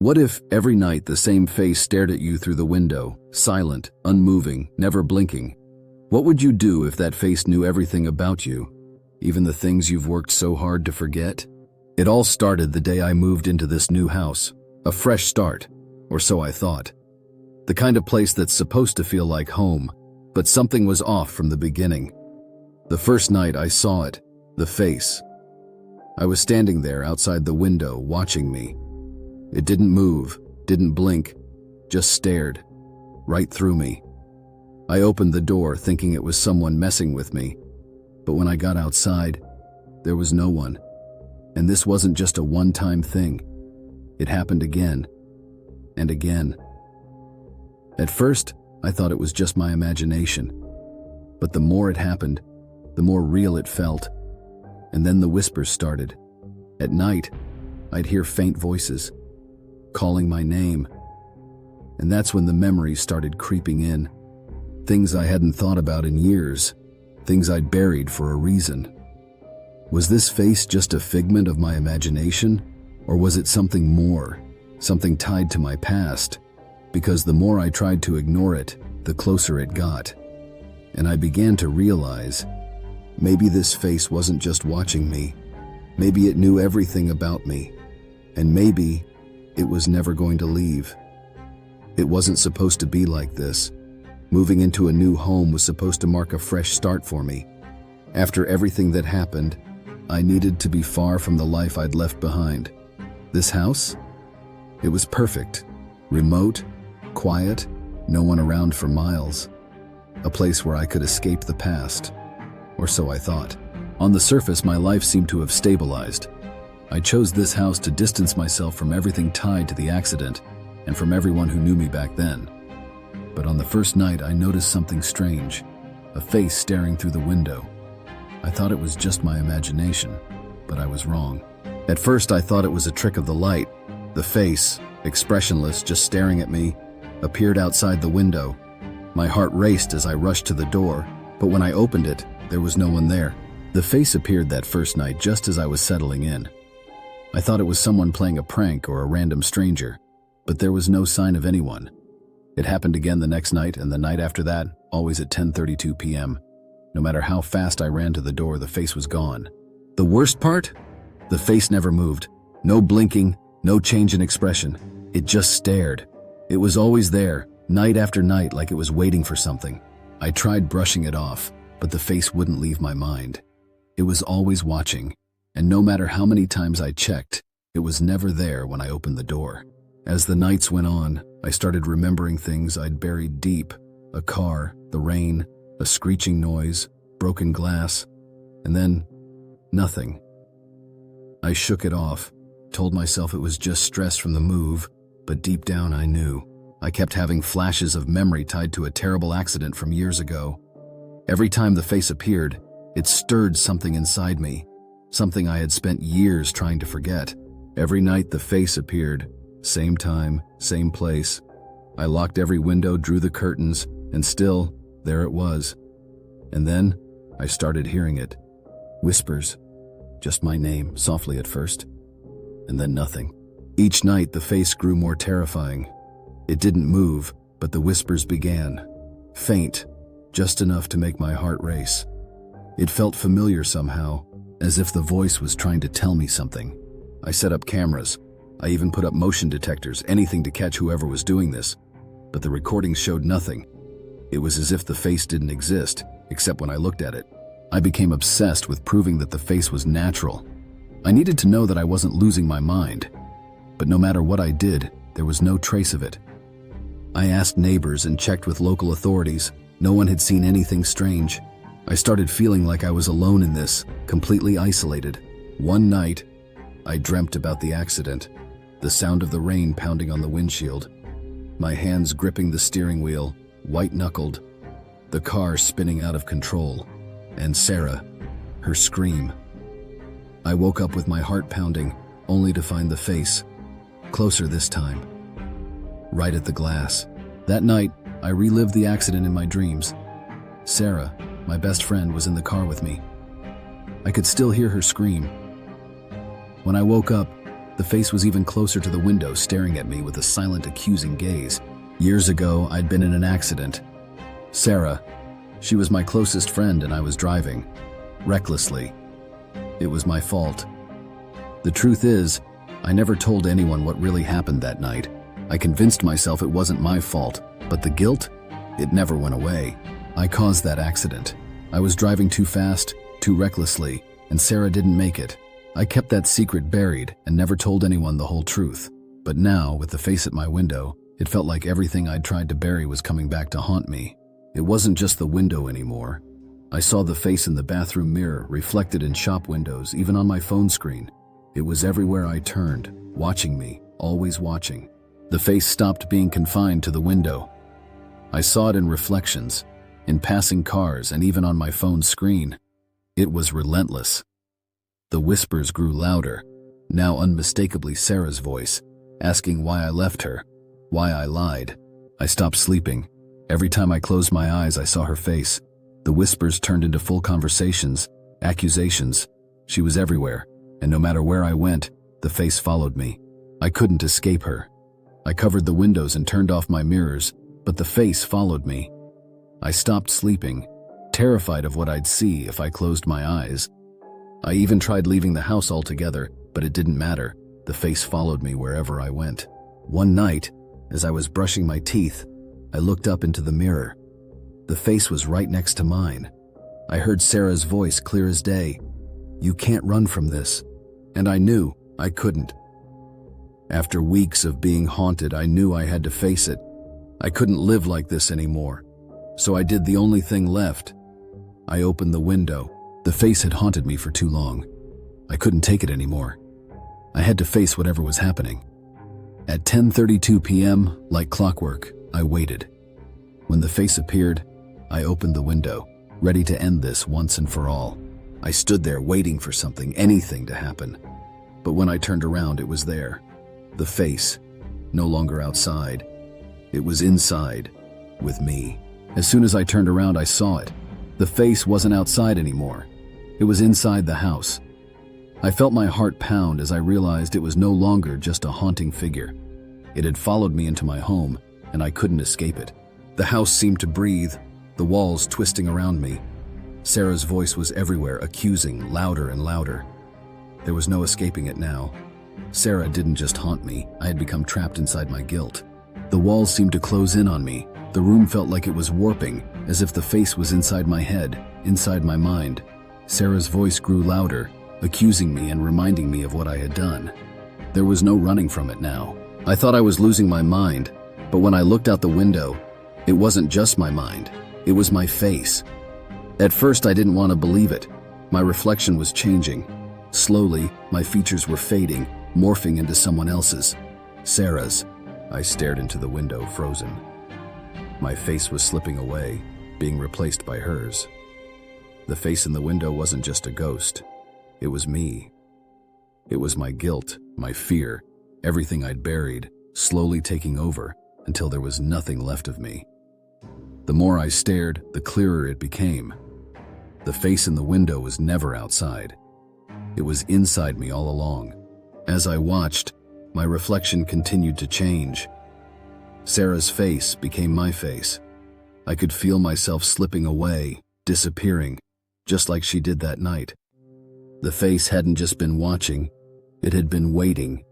What if every night the same face stared at you through the window, silent, unmoving, never blinking? What would you do if that face knew everything about you, even the things you've worked so hard to forget? It all started the day I moved into this new house, a fresh start, or so I thought. The kind of place that's supposed to feel like home, but something was off from the beginning. The first night I saw it, the face. I was standing there outside the window watching me. It didn't move, didn't blink, just stared, right through me. I opened the door thinking it was someone messing with me, but when I got outside, there was no one. And this wasn't just a one-time thing. It happened again and again. At first, I thought it was just my imagination, but the more it happened, the more real it felt. And then the whispers started. At night, I'd hear faint voices, calling my name. And that's when the memories started creeping in. Things I hadn't thought about in years, things I'd buried for a reason. Was this face just a figment of my imagination, or was it something more, something tied to my past? Because the more I tried to ignore it, the closer it got. And I began to realize, maybe this face wasn't just watching me. Maybe it knew everything about me. And maybe it was never going to leave. It wasn't supposed to be like this. Moving into a new home was supposed to mark a fresh start for me. After everything that happened, I needed to be far from the life I'd left behind. This house? It was perfect. Remote, quiet, no one around for miles. A place where I could escape the past. Or so I thought. On the surface, my life seemed to have stabilized. I chose this house to distance myself from everything tied to the accident and from everyone who knew me back then. But on the first night, I noticed something strange, a face staring through the window. I thought it was just my imagination, but I was wrong. At first, I thought it was a trick of the light. The face, expressionless, just staring at me, appeared outside the window. My heart raced as I rushed to the door, but when I opened it, there was no one there. The face appeared that first night just as I was settling in. I thought it was someone playing a prank or a random stranger, but there was no sign of anyone. It happened again the next night and the night after that, always at 10:32 p.m. No matter how fast I ran to the door, the face was gone. The worst part? The face never moved. No blinking, no change in expression. It just stared. It was always there, night after night, like it was waiting for something. I tried brushing it off, but the face wouldn't leave my mind. It was always watching, and no matter how many times I checked, it was never there when I opened the door. As the nights went on, I started remembering things I'd buried deep. A car, the rain, a screeching noise, broken glass, and then nothing. I shook it off, told myself it was just stress from the move, but deep down I knew. I kept having flashes of memory tied to a terrible accident from years ago. Every time the face appeared, it stirred something inside me, something I had spent years trying to forget. Every night the face appeared, same time, same place. I locked every window, drew the curtains, and still, there it was. And then, I started hearing it. Whispers. Just my name, softly at first. And then nothing. Each night the face grew more terrifying. It didn't move, but the whispers began. Faint, just enough to make my heart race. It felt familiar somehow, as if the voice was trying to tell me something. I set up cameras. I even put up motion detectors, anything to catch whoever was doing this. But the recordings showed nothing. It was as if the face didn't exist, except when I looked at it. I became obsessed with proving that the face was natural. I needed to know that I wasn't losing my mind. But no matter what I did, there was no trace of it. I asked neighbors and checked with local authorities. No one had seen anything strange. I started feeling like I was alone in this, completely isolated. One night, I dreamt about the accident, the sound of the rain pounding on the windshield, my hands gripping the steering wheel, white-knuckled, the car spinning out of control, and Sarah, her scream. I woke up with my heart pounding, only to find the face, closer this time, right at the glass. That night, I relived the accident in my dreams. Sarah, my best friend, was in the car with me. I could still hear her scream. When I woke up, The face was even closer to the window, staring at me with a silent, accusing gaze. Years ago, I'd been in an accident. Sarah, she was my closest friend, and I was driving. Recklessly. It was my fault. The truth is, I never told anyone what really happened that night. I convinced myself it wasn't my fault, but the guilt? It never went away. I caused that accident. I was driving too fast, too recklessly, and Sarah didn't make it. I kept that secret buried and never told anyone the whole truth. But now, with the face at my window, it felt like everything I'd tried to bury was coming back to haunt me. It wasn't just the window anymore. I saw the face in the bathroom mirror, reflected in shop windows, even on my phone screen. It was everywhere I turned, watching me, always watching. The face stopped being confined to the window. I saw it in reflections, in passing cars, and even on my phone screen. It was relentless. The whispers grew louder, now unmistakably Sarah's voice, asking why I left her, why I lied. I stopped sleeping. Every time I closed my eyes, I saw her face. The whispers turned into full conversations, accusations. She was everywhere, and no matter where I went, the face followed me. I couldn't escape her. I covered the windows and turned off my mirrors, but the face followed me. I stopped sleeping, terrified of what I'd see if I closed my eyes. I even tried leaving the house altogether, but it didn't matter. The face followed me wherever I went. One night, as I was brushing my teeth, I looked up into the mirror. The face was right next to mine. I heard Sarah's voice clear as day. "You can't run from this." And I knew I couldn't. After weeks of being haunted, I knew I had to face it. I couldn't live like this anymore. So I did the only thing left. I opened the window. The face had haunted me for too long. I couldn't take it anymore. I had to face whatever was happening. At 10:32 p.m., like clockwork, I waited. When the face appeared, I opened the window, ready to end this once and for all. I stood there waiting for something, anything to happen. But when I turned around, it was there. The face, no longer outside. It was inside, with me. As soon as I turned around, I saw it. The face wasn't outside anymore. It was inside the house. I felt my heart pound as I realized it was no longer just a haunting figure. It had followed me into my home, and I couldn't escape it. The house seemed to breathe, the walls twisting around me. Sarah's voice was everywhere, accusing, louder and louder. There was no escaping it now. Sarah didn't just haunt me, I had become trapped inside my guilt. The walls seemed to close in on me. The room felt like it was warping, as if the face was inside my head, inside my mind. Sarah's voice grew louder, accusing me and reminding me of what I had done. There was no running from it now. I thought I was losing my mind, but when I looked out the window, it wasn't just my mind, it was my face. At first, I didn't want to believe it. My reflection was changing. Slowly, my features were fading, morphing into someone else's. Sarah's. I stared into the window, frozen. My face was slipping away, being replaced by hers. The face in the window wasn't just a ghost. It was me. It was my guilt, my fear, everything I'd buried, slowly taking over until there was nothing left of me. The more I stared, the clearer it became. The face in the window was never outside. It was inside me all along. As I watched, my reflection continued to change. Sarah's face became my face. I could feel myself slipping away, disappearing, just like she did that night. The face hadn't just been watching, it had been waiting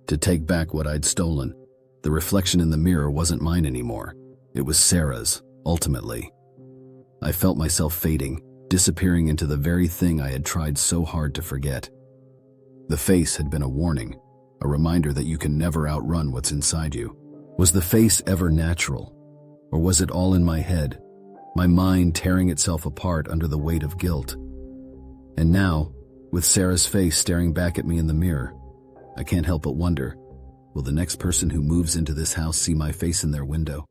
to take back what I'd stolen. The reflection in the mirror wasn't mine anymore. It was Sarah's, ultimately. I felt myself fading, disappearing into the very thing I had tried so hard to forget. The face had been a warning, a reminder that you can never outrun what's inside you. Was the face ever natural? Or was it all in my head, my mind tearing itself apart under the weight of guilt? And now, with Sarah's face staring back at me in the mirror, I can't help but wonder, will the next person who moves into this house see my face in their window?